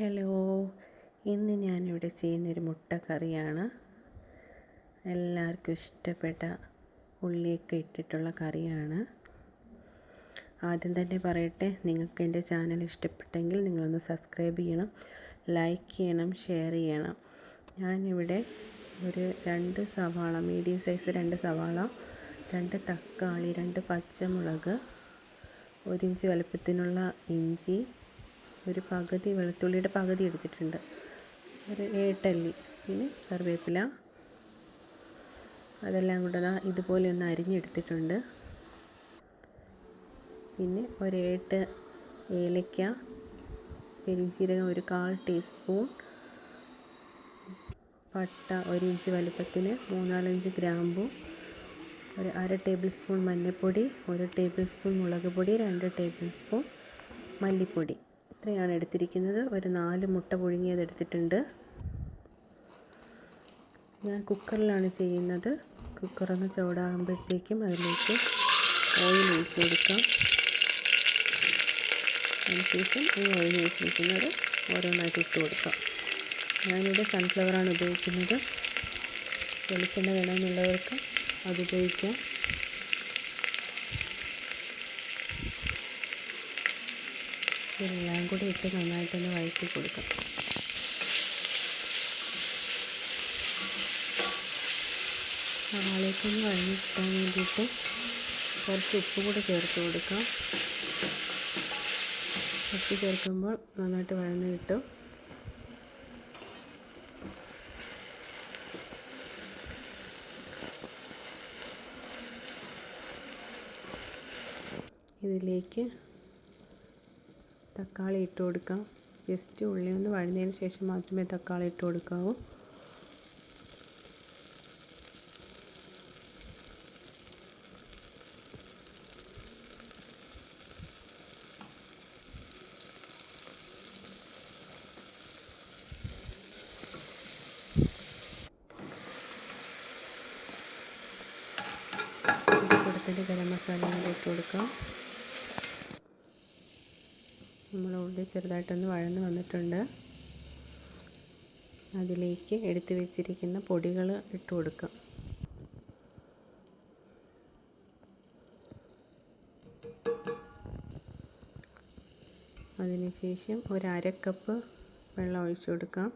Hello, ഇന്ന് ഞാനിവിടെ ചെയ്യുന്നൊരു മുട്ട കറിയാണ്. എല്ലാവർക്കും ഇഷ്ടപ്പെട്ട ഉള്ളിയൊക്കെ ഇട്ടിട്ടുള്ള കറിയാണ്. ആദ്യം തന്നെ പറയട്ടെ, നിങ്ങൾക്ക് എൻ്റെ ചാനൽ ഇഷ്ടപ്പെട്ടെങ്കിൽ നിങ്ങളൊന്ന് സബ്സ്ക്രൈബ് ചെയ്യണം, ലൈക്ക് ചെയ്യണം, ഷെയർ ചെയ്യണം. ഞാനിവിടെ ഒരു 2 സവാള, മീഡിയം സൈസ് 2 സവാള, 2 തക്കാളി, 2 പച്ചമുളക്, 1 ഇഞ്ച് വലുപ്പത്തിനുള്ള ഇഞ്ചി, ഒരു പകുതി വെളുത്തുള്ളിയുടെ പകുതി എടുത്തിട്ടുണ്ട്, ഒരു 7 അല്ലി, പിന്നെ കറിവേപ്പില, അതെല്ലാം കൂടെ ഇതുപോലെ ഒന്ന് അരിഞ്ഞെടുത്തിട്ടുണ്ട്. പിന്നെ ഒരു 8 ഏലക്ക, പെരുംജീരകം ഒരു 1/4 ടീസ്പൂൺ, പട്ട 1 ഇഞ്ച് വലുപ്പത്തിന്, 3-4 ഗ്രാമ്പു, ഒരു 1/2 ടേബിൾ സ്പൂൺ മഞ്ഞൾപ്പൊടി, 1 ടേബിൾ സ്പൂൺ മുളക് പൊടി, 2 ടേബിൾ സ്പൂൺ മല്ലിപ്പൊടി. ഇത്രയാണ് എടുത്തിരിക്കുന്നത്. ഒരു 4 മുട്ട പുഴുങ്ങിയത് എടുത്തിട്ടുണ്ട്. ഞാൻ കുക്കറിലാണ് ചെയ്യുന്നത്. കുക്കറൊന്ന് ചൂടാകുമ്പോഴത്തേക്കും അതിലേക്ക് ഓയിൽ ഒഴിച്ച് കൊടുക്കാം. അതിനുശേഷം ഈ ഓയിൽ ഒഴിച്ചിരിക്കുന്നത് ഓരോന്നായിട്ട് ഇട്ട് കൊടുക്കാം. ഞാനിവിടെ സൺഫ്ലവറാണ് ഉപയോഗിക്കുന്നത്. വെളിച്ചെണ്ണ വേണമെന്നുള്ളവർക്ക് അത് ഉപയോഗിക്കാം. ഇതെല്ലാം കൂടി ഇട്ട് നന്നായിട്ടൊന്ന് വഴറ്റി കൊടുക്കാം. സവാളയ്ക്കൊന്ന് വഴഞ്ഞ് കിട്ടാൻ വേണ്ടിയിട്ട് കുറച്ച് ഉപ്പ് കൂടി ചേർത്ത് കൊടുക്കാം. ഉപ്പ് ചേർക്കുമ്പോൾ നന്നായിട്ട് വഴന്ന് കിട്ടും. ഇതിലേക്ക് തക്കാളി ഇട്ട് കൊടുക്കാം. ജസ്റ്റ് ഉള്ളി ഒന്ന് വഴന്നതിന് ശേഷം മാത്രമേ തക്കാളി ഇട്ട് കൊടുക്കാവൂ. കൊടുത്തിട്ട് ഗരം മസാല കൂടി ഇട്ട് കൊടുക്കാം. നമ്മൾ ഉള്ളി ചെറുതായിട്ടൊന്ന് വഴന്ന് വന്നിട്ടുണ്ട്. അതിലേക്ക് എടുത്തു വെച്ചിരിക്കുന്ന പൊടികൾ ഇട്ട് കൊടുക്കാം. അതിനുശേഷം ഒരു 1/2 കപ്പ് വെള്ളം ഒഴിച്ചു കൊടുക്കാം.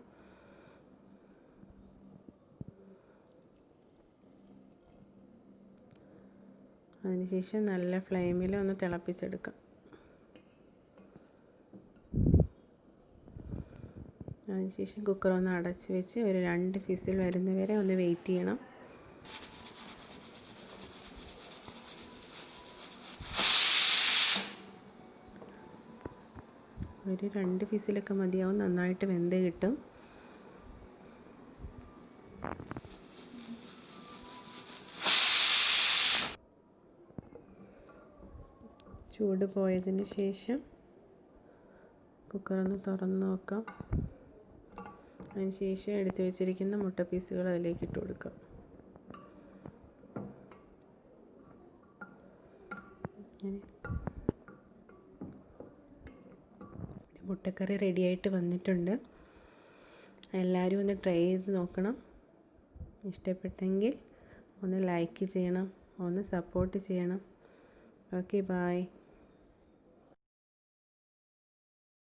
അതിനുശേഷം നല്ല ഫ്ലെയിമിൽ ഒന്ന് തിളപ്പിച്ചെടുക്കാം. അതിനുശേഷം കുക്കർ ഒന്ന് അടച്ച് വെച്ച് ഒരു 2 വിസിൽ വരുന്നവരെ ഒന്ന് വെയിറ്റ് ചെയ്യണം. ഒരു 2 വിസിലൊക്കെ മതിയാവും, നന്നായിട്ട് വെന്ത് കിട്ടും. ചൂട് പോയതിന് ശേഷം കുക്കറൊന്ന് തുറന്ന് നോക്കാം. അതിനുശേഷം എടുത്തു വെച്ചിരിക്കുന്ന മുട്ട പീസുകൾ അതിലേക്ക് ഇട്ട് കൊടുക്കാം. മുട്ടക്കറി റെഡിയായിട്ട് വന്നിട്ടുണ്ട്. എല്ലാവരും ഒന്ന് ട്രൈ ചെയ്ത് നോക്കണം. ഇഷ്ടപ്പെട്ടെങ്കിൽ ഒന്ന് ലൈക്ക് ചെയ്യണം, ഒന്ന് സപ്പോർട്ട് ചെയ്യണം. Okay, by.